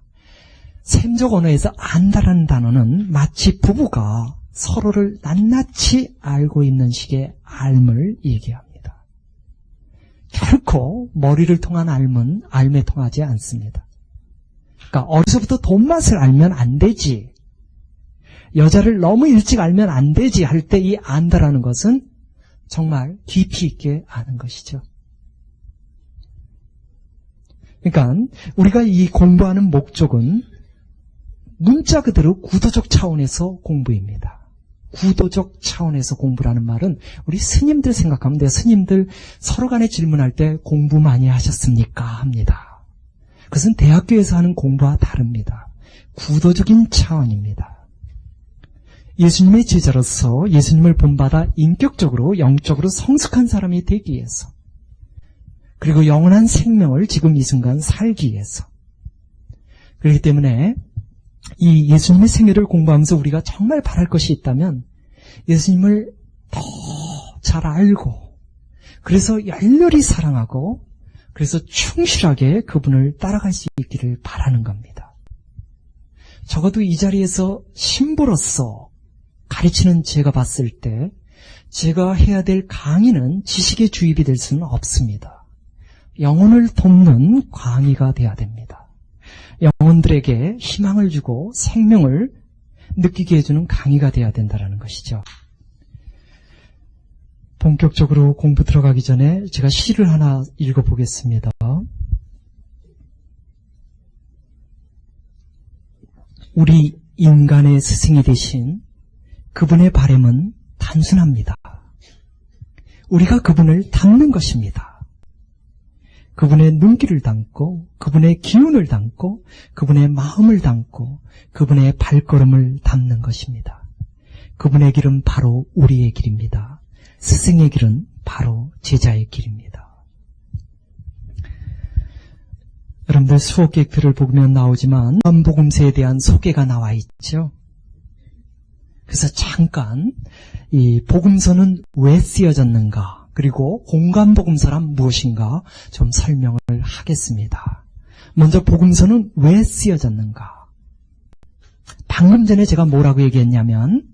셈적 언어에서 안다라는 단어는 마치 부부가 서로를 낱낱이 알고 있는 식의 알을 얘기합니다. 결코 머리를 통한 알에 통하지 않습니다. 그러니까 어려서부터 돈맛을 알면 안 되지, 여자를 너무 일찍 알면 안 되지 할 때 이 안다라는 것은 정말 깊이 있게 아는 것이죠. 그러니까 우리가 이 공부하는 목적은 문자 그대로 구도적 차원에서 공부입니다. 구도적 차원에서 공부라는 말은 우리 스님들 생각하면 돼요. 스님들 서로 간에 질문할 때 공부 많이 하셨습니까? 합니다. 그것은 대학교에서 하는 공부와 다릅니다. 구도적인 차원입니다. 예수님의 제자로서 예수님을 본받아 인격적으로 영적으로 성숙한 사람이 되기 위해서, 그리고 영원한 생명을 지금 이 순간 살기 위해서. 그렇기 때문에 이 예수님의 생애를 공부하면서 우리가 정말 바랄 것이 있다면 예수님을 더 잘 알고, 그래서 열렬히 사랑하고, 그래서 충실하게 그분을 따라갈 수 있기를 바라는 겁니다. 적어도 이 자리에서 신부로서 가르치는 제가 봤을 때 제가 해야 될 강의는 지식의 주입이 될 수는 없습니다. 영혼을 돕는 강의가 돼야 됩니다. 영혼들에게 희망을 주고 생명을 느끼게 해주는 강의가 돼야 된다는 것이죠. 본격적으로 공부 들어가기 전에 제가 시를 하나 읽어보겠습니다. 우리 인간의 스승이 되신 그분의 바람은 단순합니다. 우리가 그분을 닮는 것입니다. 그분의 눈길을 담고, 그분의 기운을 담고, 그분의 마음을 담고, 그분의 발걸음을 담는 것입니다. 그분의 길은 바로 우리의 길입니다. 스승의 길은 바로 제자의 길입니다. 여러분들 수업계획표를 보면 나오지만 요한복음서에 대한 소개가 나와 있죠. 그래서 잠깐 이 복음서는 왜 쓰여졌는가, 그리고 공간복음서란 무엇인가 좀 설명을 하겠습니다. 먼저 복음서는 왜 쓰여졌는가. 방금 전에 제가 뭐라고 얘기했냐면,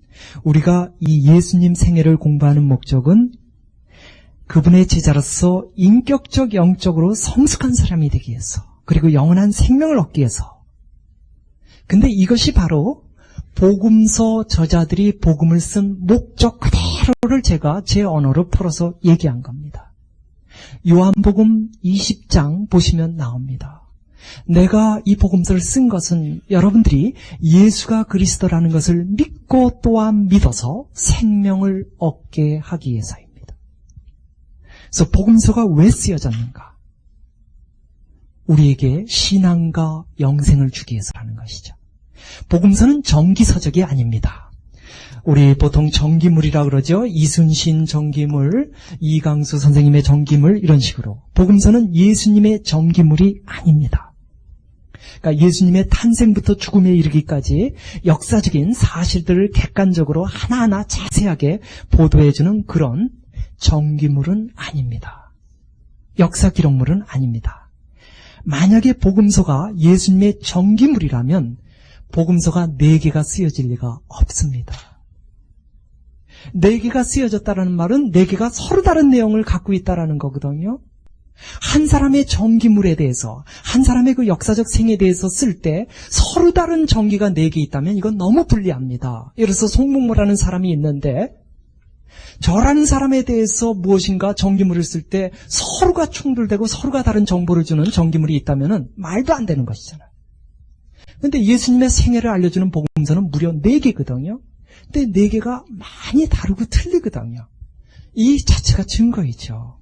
우리가 이 예수님 생애를 공부하는 목적은 그분의 제자로서 인격적 영적으로 성숙한 사람이 되기 위해서, 그리고 영원한 생명을 얻기 위해서. 근데 이것이 바로 복음서 저자들이 복음을 쓴 목적 그대로를 제가 제 언어로 풀어서 얘기한 겁니다. 요한복음 20장 보시면 나옵니다. 내가 이 복음서를 쓴 것은 여러분들이 예수가 그리스도라는 것을 믿고 또한 믿어서 생명을 얻게 하기 위해서입니다. 그래서 복음서가 왜 쓰여졌는가? 우리에게 신앙과 영생을 주기 위해서라는 것이죠. 복음서는 정기서적이 아닙니다. 우리 보통 정기물이라 그러죠. 이순신 정기물, 이강수 선생님의 정기물, 이런 식으로. 복음서는 예수님의 정기물이 아닙니다. 그러니까 예수님의 탄생부터 죽음에 이르기까지 역사적인 사실들을 객관적으로 하나하나 자세하게 보도해주는 그런 정기물은 아닙니다. 역사 기록물은 아닙니다. 만약에 복음서가 예수님의 정기물이라면 복음서가 4개가 쓰여질 리가 없습니다. 4개가 쓰여졌다는 말은 4개가 서로 다른 내용을 갖고 있다는 거거든요. 한 사람의 정기물에 대해서, 한 사람의 그 역사적 생에 대해서 쓸 때 서로 다른 정기가 4개 있다면 이건 너무 불리합니다. 예를 들어서 송목모라는 사람이 있는데 저라는 사람에 대해서 무엇인가 정기물을 쓸 때 서로가 충돌되고 서로가 다른 정보를 주는 정기물이 있다면 말도 안 되는 것이잖아요. 근데 예수님의 생애를 알려주는 복음서는 무려 4개거든요. 근데 4개가 많이 다르고 틀리거든요. 이 자체가 증거이죠.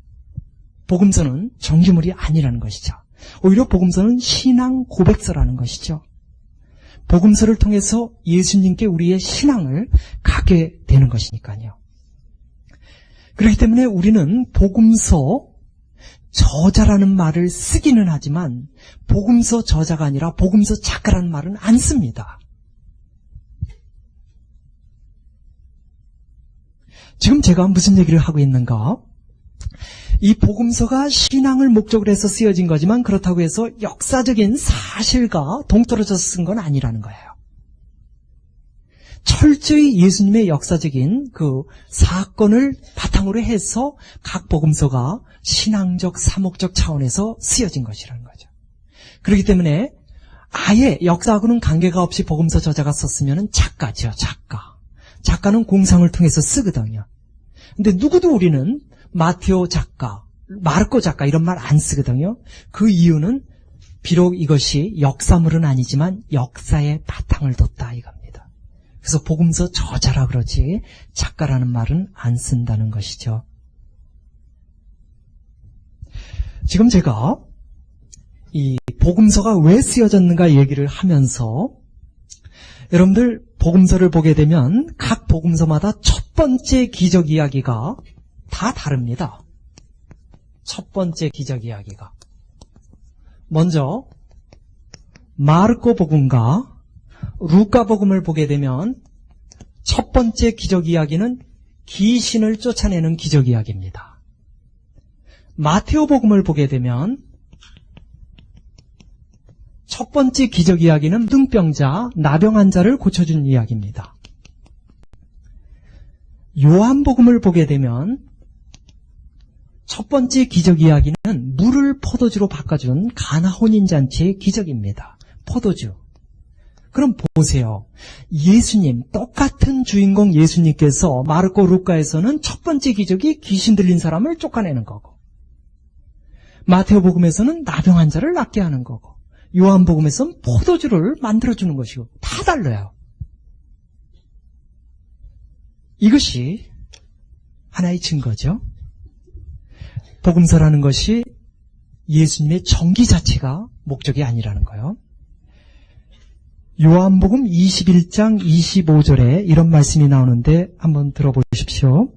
복음서는 정기물이 아니라는 것이죠. 오히려 복음서는 신앙 고백서라는 것이죠. 복음서를 통해서 예수님께 우리의 신앙을 갖게 되는 것이니까요. 그렇기 때문에 우리는 복음서 저자라는 말을 쓰기는 하지만 복음서 저자가 아니라 복음서 작가라는 말은 안 씁니다. 지금 제가 무슨 얘기를 하고 있는가? 이 복음서가 신앙을 목적으로 해서 쓰여진 거지만 그렇다고 해서 역사적인 사실과 동떨어져서 쓴 건 아니라는 거예요. 철저히 예수님의 역사적인 그 사건을 바탕으로 해서 각 복음서가 신앙적, 사목적 차원에서 쓰여진 것이라는 거죠. 그렇기 때문에 아예 역사하고는 관계가 없이 복음서 저자가 썼으면 작가죠, 작가. 작가는 공상을 통해서 쓰거든요. 근데 누구도 우리는 마테오 작가, 마르코 작가 이런 말 안 쓰거든요. 그 이유는 비록 이것이 역사물은 아니지만 역사의 바탕을 뒀다 이겁니다. 그래서 복음서 저자라 그러지 작가라는 말은 안 쓴다는 것이죠. 지금 제가 이 복음서가 왜 쓰여졌는가 얘기를 하면서 여러분들 복음서를 보게 되면 각 복음서마다 첫 번째 기적 이야기가 다 다릅니다. 첫 번째 기적 이야기가. 먼저 마르코 복음과 루카 복음을 보게 되면 첫 번째 기적 이야기는 귀신을 쫓아내는 기적 이야기입니다. 마테오 복음을 보게 되면 첫 번째 기적 이야기는 등병자, 나병 환자를 고쳐준 이야기입니다. 요한복음을 보게 되면 첫 번째 기적 이야기는 물을 포도주로 바꿔준 가나 혼인잔치의 기적입니다. 포도주. 그럼 보세요. 예수님, 똑같은 주인공 예수님께서 마르코 루카에서는 첫 번째 기적이 귀신 들린 사람을 쫓아내는 거고, 마테오 복음에서는 나병 환자를 낫게 하는 거고, 요한복음에서는 포도주를 만들어주는 것이고 다 달라요. 이것이 하나의 증거죠. 복음서라는 것이 예수님의 정기 자체가 목적이 아니라는 거예요. 요한복음 21장 25절에 이런 말씀이 나오는데 한번 들어보십시오.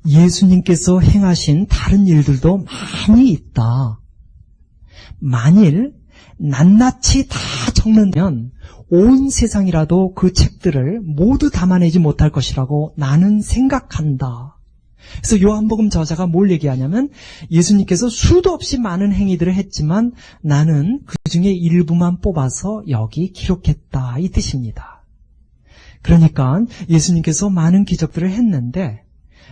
예수님께서 행하신 다른 일들도 많이 있다. 만일 낱낱이 다 적는다면 온 세상이라도 그 책들을 모두 담아내지 못할 것이라고 나는 생각한다. 그래서 요한복음 저자가 뭘 얘기하냐면 예수님께서 수도 없이 많은 행위들을 했지만 나는 그 중에 일부만 뽑아서 여기 기록했다, 이 뜻입니다. 그러니까 예수님께서 많은 기적들을 했는데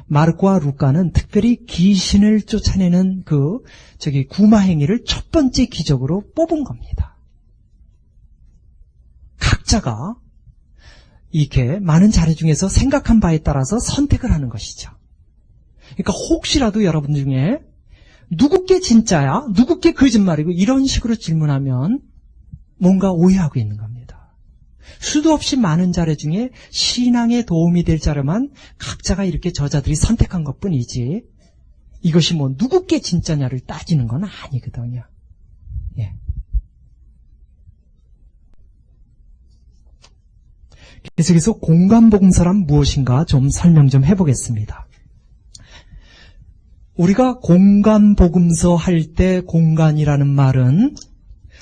마르코와 루카는 특별히 귀신을 쫓아내는 구마 행위를 첫 번째 기적으로 뽑은 겁니다. 각자가 이렇게 많은 자료 중에서 생각한 바에 따라서 선택을 하는 것이죠. 그러니까 혹시라도 여러분 중에 누구 게 진짜야? 누구 게 거짓말이고? 이런 식으로 질문하면 뭔가 오해하고 있는 겁니다. 수도 없이 많은 자료 중에 신앙에 도움이 될 자료만 각자가 이렇게 저자들이 선택한 것뿐이지 이것이 뭐 누구 게 진짜냐를 따지는 건 아니거든요. 예. 그래서 공간복음서란 무엇인가 좀 설명 좀 해보겠습니다. 우리가 공간복음서 할 때 공간이라는 말은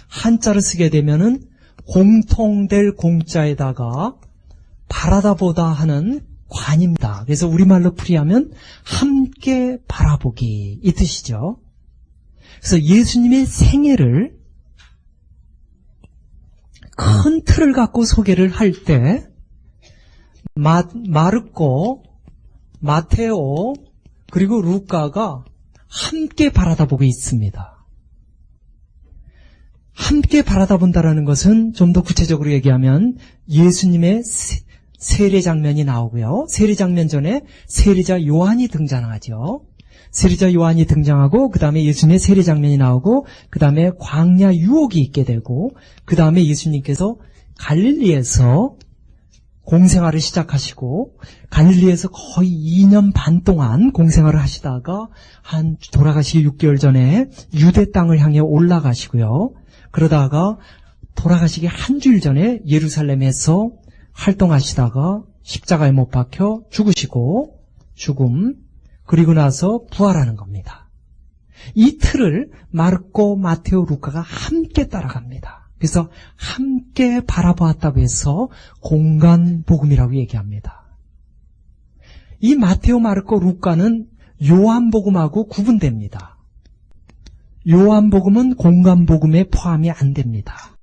한자를 쓰게 되면은 공통될 공자에다가 바라다보다 하는 관입니다. 그래서 우리말로 풀이하면 함께 바라보기, 이 뜻이죠. 그래서 예수님의 생애를 큰 틀을 갖고 소개를 할 때 마르코, 마테오, 그리고 루카가 함께 바라다보고 있습니다. 함께 바라다본다라는 것은 좀 더 구체적으로 얘기하면 예수님의 세례 장면이 나오고요. 세례 장면 전에 세례자 요한이 등장하죠. 세례자 요한이 등장하고 그 다음에 예수님의 세례 장면이 나오고 그 다음에 광야 유혹이 있게 되고 그 다음에 예수님께서 갈릴리에서 공생활을 시작하시고 갈릴리에서 거의 2년 반 동안 공생활을 하시다가 한 돌아가시기 6개월 전에 유대 땅을 향해 올라가시고요. 그러다가 돌아가시기 한 주일 전에 예루살렘에서 활동하시다가 십자가에 못 박혀 죽으시고 죽음, 그리고 나서 부활하는 겁니다. 이 틀을 마르코, 마테오, 루카가 함께 따라갑니다. 그래서 함께 바라보았다고 해서 공간복음이라고 얘기합니다. 이 마테오, 마르코, 루카는 요한복음하고 구분됩니다. 요한복음은 공간복음에 포함이 안 됩니다.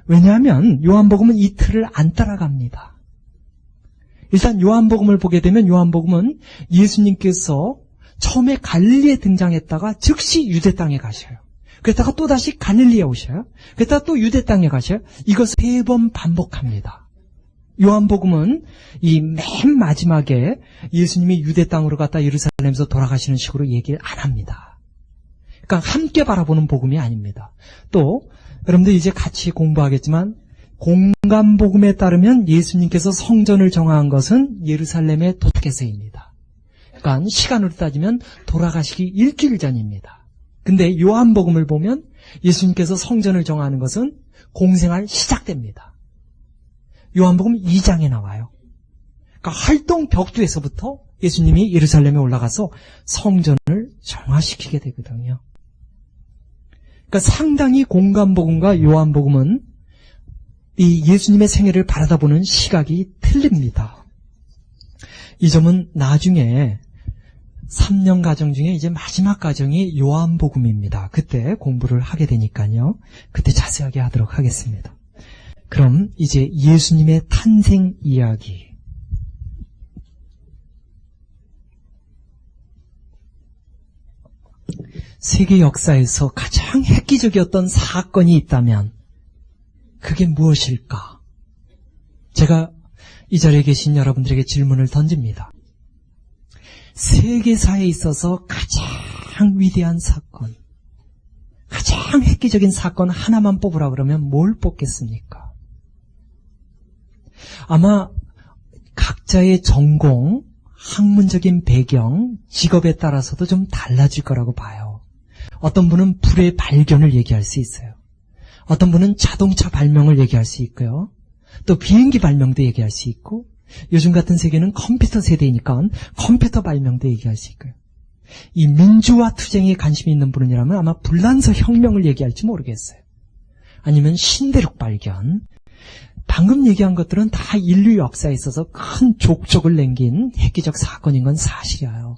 왜냐하면 요한복음은 이 틀을 안 따라갑니다. 일단 요한복음을 보게 되면 요한복음은 예수님께서 처음에 갈릴리에 등장했다가 즉시 유대 땅에 가셔요. 그랬다가 또다시 갈릴리에 오셔요. 그랬다가 또 유대 땅에 가셔요. 이것을 3번 반복합니다. 요한복음은 이 맨 마지막에 예수님이 유대 땅으로 갔다 예루살렘에서 돌아가시는 식으로 얘기를 안 합니다. 그러니까 함께 바라보는 복음이 아닙니다. 또 여러분들 이제 같이 공부하겠지만 공간복음에 따르면 예수님께서 성전을 정한 것은 예루살렘에 도착해서입니다. 그러니까 시간으로 따지면 돌아가시기 일주일 전입니다. 근데 요한복음을 보면 예수님께서 성전을 정하는 것은 공생활 시작됩니다. 요한복음 2장에 나와요. 그러니까 활동 벽두에서부터 예수님이 예루살렘에 올라가서 성전을 정화시키게 되거든요. 그러니까 상당히 공간복음과 요한복음은 이 예수님의 생애를 바라다보는 시각이 틀립니다. 이 점은 나중에 3년 과정 중에 이제 마지막 과정이 요한복음입니다. 그때 공부를 하게 되니까요. 그때 자세하게 하도록 하겠습니다. 그럼 이제 예수님의 탄생 이야기. 세계 역사에서 가장 획기적이었던 사건이 있다면 그게 무엇일까? 제가 이 자리에 계신 여러분들에게 질문을 던집니다. 세계사에 있어서 가장 위대한 사건, 가장 획기적인 사건 하나만 뽑으라 그러면 뭘 뽑겠습니까? 아마 각자의 전공 학문적인 배경, 직업에 따라서도 좀 달라질 거라고 봐요. 어떤 분은 불의 발견을 얘기할 수 있어요. 어떤 분은 자동차 발명을 얘기할 수 있고요. 또 비행기 발명도 얘기할 수 있고, 요즘 같은 세계는 컴퓨터 세대이니까 컴퓨터 발명도 얘기할 수 있고요. 이 민주화 투쟁에 관심이 있는 분이라면 아마 불란서 혁명을 얘기할지 모르겠어요. 아니면 신대륙 발견. 방금 얘기한 것들은 다 인류 역사에 있어서 큰 족적을 남긴 획기적 사건인 건 사실이에요.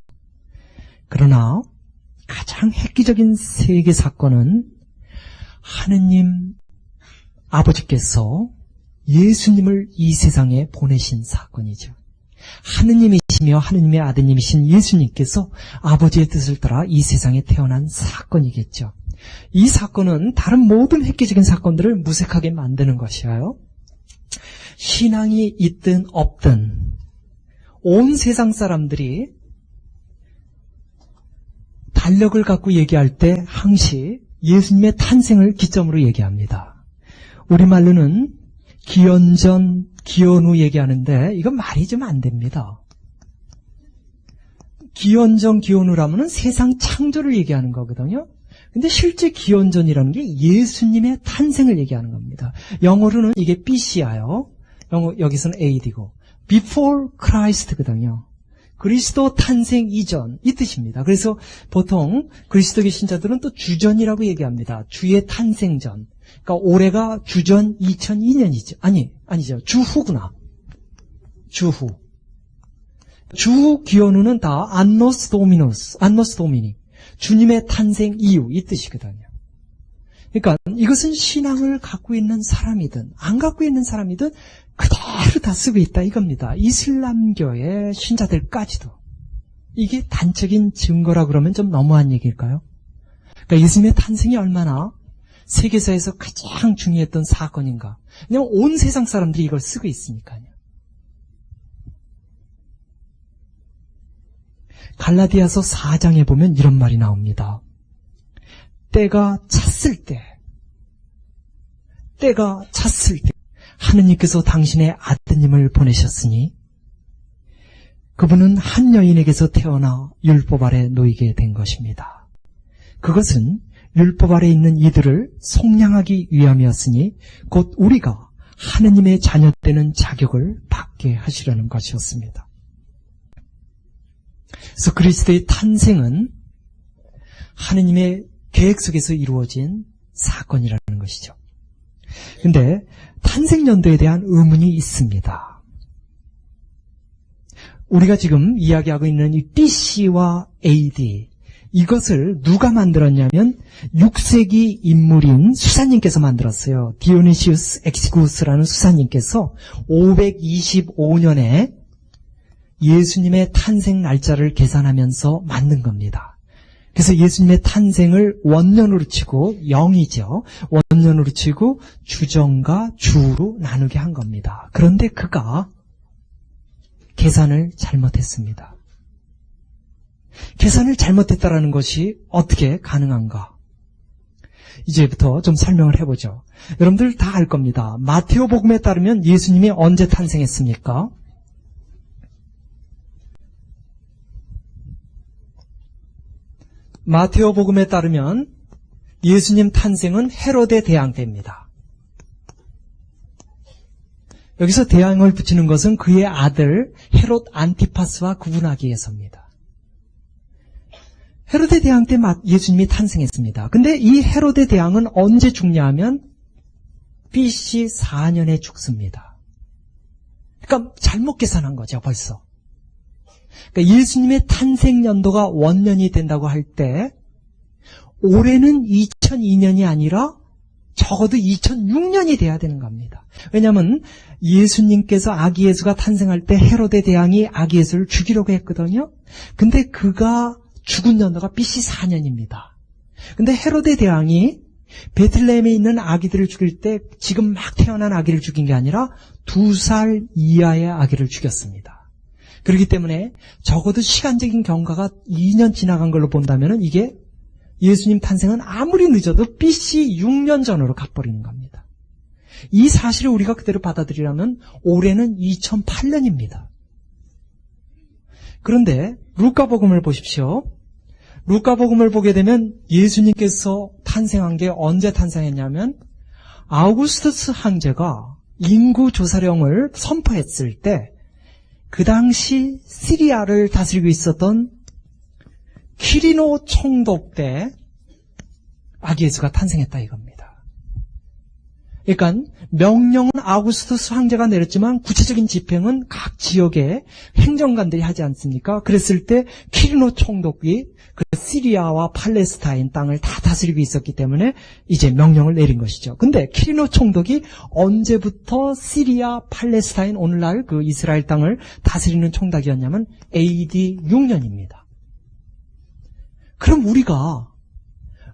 그러나 가장 획기적인 세계 사건은 하느님 아버지께서 예수님을 이 세상에 보내신 사건이죠. 하느님이시며 하느님의 아드님이신 예수님께서 아버지의 뜻을 따라 이 세상에 태어난 사건이겠죠. 이 사건은 다른 모든 획기적인 사건들을 무색하게 만드는 것이에요. 신앙이 있든 없든 온 세상 사람들이 달력을 갖고 얘기할 때 항시 예수님의 탄생을 기점으로 얘기합니다. 우리말로는 기원전, 기원후 얘기하는데 이건 말이 좀 안 됩니다. 기원전, 기원후라면 세상 창조를 얘기하는 거거든요. 근데 실제 기원전이라는 게 예수님의 탄생을 얘기하는 겁니다. 영어로는 이게 BC예요. 여기서는 AD고 Before Christ거든요. 그리스도 탄생 이전 이 뜻입니다. 그래서 보통 그리스도교 신자들은 또 주전이라고 얘기합니다. 주의 탄생 전. 그러니까 올해가 주전 2002년이죠. 아니죠. 주후구나. 주후. 주후 기원후는 다 안노스 도미니. 주님의 탄생 이후 이 뜻이거든요. 그러니까 이것은 신앙을 갖고 있는 사람이든 안 갖고 있는 사람이든 그대로 다 쓰고 있다 이겁니다. 이슬람교의 신자들까지도. 이게 단적인 증거라 그러면 좀 너무한 얘기일까요? 그러니까 예수님의 탄생이 얼마나 세계사에서 가장 중요했던 사건인가. 왜냐하면 온 세상 사람들이 이걸 쓰고 있으니까요. 갈라디아서 4장에 보면 이런 말이 나옵니다. 때가 찼을 때 하느님께서 당신의 아드님을 보내셨으니 그분은 한 여인에게서 태어나 율법 아래 놓이게 된 것입니다. 그것은 율법 아래 있는 이들을 속량하기 위함이었으니 곧 우리가 하느님의 자녀 되는 자격을 받게 하시려는 것이었습니다. 그래서 그리스도의 탄생은 하느님의 계획 속에서 이루어진 사건이라는 것이죠. 그런데 탄생 연도에 대한 의문이 있습니다. 우리가 지금 이야기하고 있는 이 BC와 AD 이것을 누가 만들었냐면 6세기 인물인 수사님께서 만들었어요. 디오니시우스 엑시구스라는 수사님께서 525년에 예수님의 탄생 날짜를 계산하면서 만든 겁니다. 그래서 예수님의 탄생을 원년으로 치고 0이죠. 원년으로 치고 주전과 주로 나누게 한 겁니다. 그런데 그가 계산을 잘못했습니다. 계산을 잘못했다라는 것이 어떻게 가능한가? 이제부터 좀 설명을 해보죠. 여러분들 다 알 겁니다. 마테오 복음에 따르면 예수님이 언제 탄생했습니까? 마테오 복음에 따르면 예수님 탄생은 헤로데 대왕 때입니다. 여기서 대왕을 붙이는 것은 그의 아들 헤롯 안티파스와 구분하기 위해서입니다. 헤로데 대왕 때 예수님이 탄생했습니다. 근데 이 헤로데 대왕은 언제 죽냐 하면 BC 4년에 죽습니다. 그러니까 잘못 계산한 거죠, 벌써. 그러니까 예수님의 탄생 연도가 원년이 된다고 할 때 올해는 2002년이 아니라 적어도 2006년이 돼야 되는 겁니다. 왜냐하면 예수님께서 아기 예수가 탄생할 때 헤로데 대왕이 아기 예수를 죽이려고 했거든요. 근데 그가 죽은 연도가 BC 4년입니다. 근데 헤로데 대왕이 베틀레헴에 있는 아기들을 죽일 때 지금 막 태어난 아기를 죽인 게 아니라 2살 이하의 아기를 죽였습니다. 그렇기 때문에 적어도 시간적인 경과가 2년 지나간 걸로 본다면 이게 예수님 탄생은 아무리 늦어도 BC 6년 전으로 가버리는 겁니다. 이 사실을 우리가 그대로 받아들이려면 올해는 2008년입니다. 그런데 루카복음을 보십시오. 루카복음을 보게 되면 예수님께서 탄생한 게 언제 탄생했냐면 아우구스투스 황제가 인구조사령을 선포했을 때 그 당시 시리아를 다스리고 있었던 퀴리노 총독 때 아기 예수가 탄생했다 이겁니다. 그러니까 명령은 아우구스투스 황제가 내렸지만 구체적인 집행은 각 지역의 행정관들이 하지 않습니까? 그랬을 때 퀴리노 총독이 그 시리아와 팔레스타인 땅을 다 다스리고 있었기 때문에 이제 명령을 내린 것이죠. 근데 퀴리노 총독이 언제부터 시리아, 팔레스타인, 오늘날 그 이스라엘 땅을 다스리는 총독이었냐면 AD 6년입니다. 그럼 우리가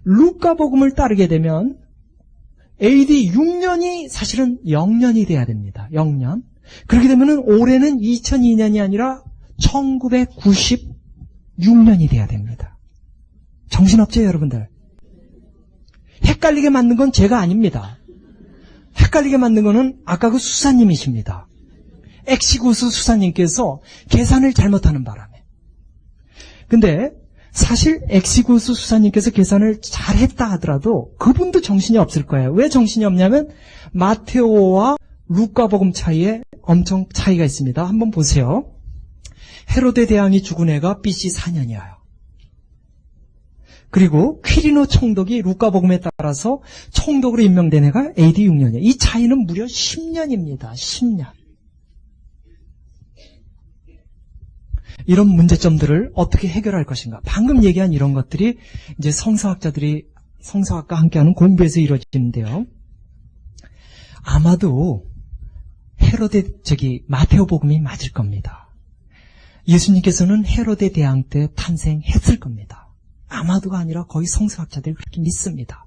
루카복음을 따르게 되면 AD 6년이 사실은 0년이 돼야 됩니다. 0년. 그렇게 되면 올해는 2002년이 아니라 1996년이 돼야 됩니다. 정신없죠, 여러분들? 헷갈리게 만든 건 제가 아닙니다. 헷갈리게 만든 거는 아까 그 수사님이십니다. 엑시구스 수사님께서 계산을 잘못하는 바람에. 근데 사실 엑시구스 수사님께서 계산을 잘했다 하더라도 그분도 정신이 없을 거예요. 왜 정신이 없냐면 마테오와 루카복음 차이에 엄청 차이가 있습니다. 한번 보세요. 헤로데 대왕이 죽은 해가 BC 4년이에요. 그리고 퀴리노 총독이 루카복음에 따라서 총독으로 임명된 해가 AD 6년이에요. 이 차이는 무려 10년입니다. 10년. 이런 문제점들을 어떻게 해결할 것인가. 방금 얘기한 이런 것들이 이제 성서학과 함께하는 공부에서 이루어지는데요. 아마도 마테오 복음이 맞을 겁니다. 예수님께서는 헤로데 대왕 때 탄생했을 겁니다. 아마도가 아니라 거의 성서학자들이 그렇게 믿습니다.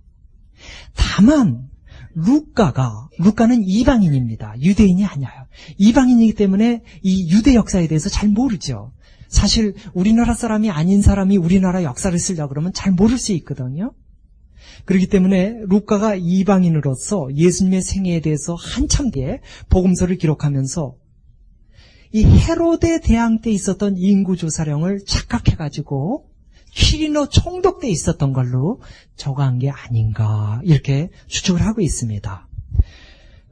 다만 루카는 이방인입니다. 유대인이 아니에요. 이방인이기 때문에 이 유대 역사에 대해서 잘 모르죠. 사실 우리나라 사람이 아닌 사람이 우리나라 역사를 쓰려고 그러면 잘 모를 수 있거든요. 그렇기 때문에 루카가 이방인으로서 예수님의 생애에 대해서 한참 뒤에 복음서를 기록하면서 이 헤로데 대왕 때 있었던 인구조사령을 착각해가지고 퀴리노 총독 때 있었던 걸로 저거한 게 아닌가 이렇게 추측을 하고 있습니다.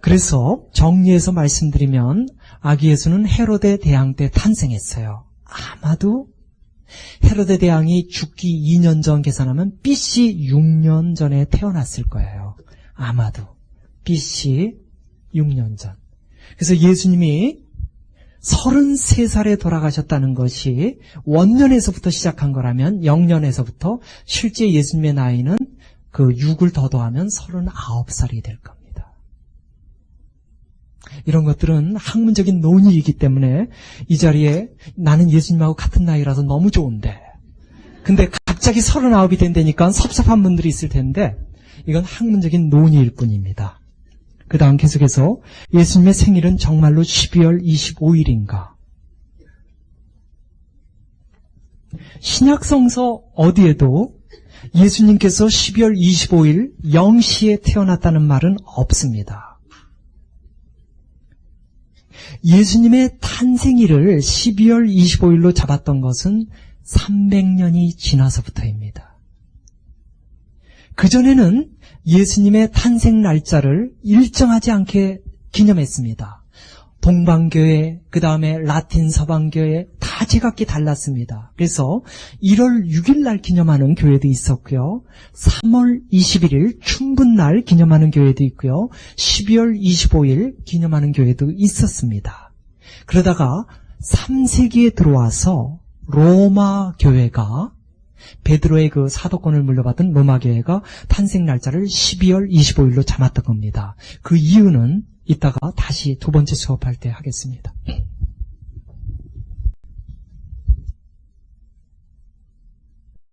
그래서 정리해서 말씀드리면 아기 예수는 헤로데 대왕 때 탄생했어요. 아마도 헤로데 대왕이 죽기 2년 전 계산하면 BC 6년 전에 태어났을 거예요. 아마도 BC 6년 전. 그래서 예수님이 33살에 돌아가셨다는 것이 원년에서부터 시작한 거라면 0년에서부터 실제 예수님의 나이는 그 6을 더 더하면 39살이 될 겁니다. 이런 것들은 학문적인 논의이기 때문에 이 자리에 나는 예수님하고 같은 나이라서 너무 좋은데 근데 갑자기 39이 된다니까 섭섭한 분들이 있을 텐데 이건 학문적인 논의일 뿐입니다. 그 다음 계속해서 예수님의 생일은 정말로 12월 25일인가? 신약성서 어디에도 예수님께서 12월 25일 0시에 태어났다는 말은 없습니다. 예수님의 탄생일을 12월 25일로 잡았던 것은 300년이 지나서부터입니다. 그전에는 예수님의 탄생 날짜를 일정하지 않게 기념했습니다. 동방교회, 그 다음에 라틴 서방교회 다 제각기 달랐습니다. 그래서 1월 6일 날 기념하는 교회도 있었고요. 3월 21일 춘분날 기념하는 교회도 있고요. 12월 25일 기념하는 교회도 있었습니다. 그러다가 3세기에 들어와서 로마 교회가 베드로의 그 사도권을 물려받은 로마 교회가 탄생 날짜를 12월 25일로 잡았던 겁니다. 그 이유는 이따가 다시 두 번째 수업할 때 하겠습니다.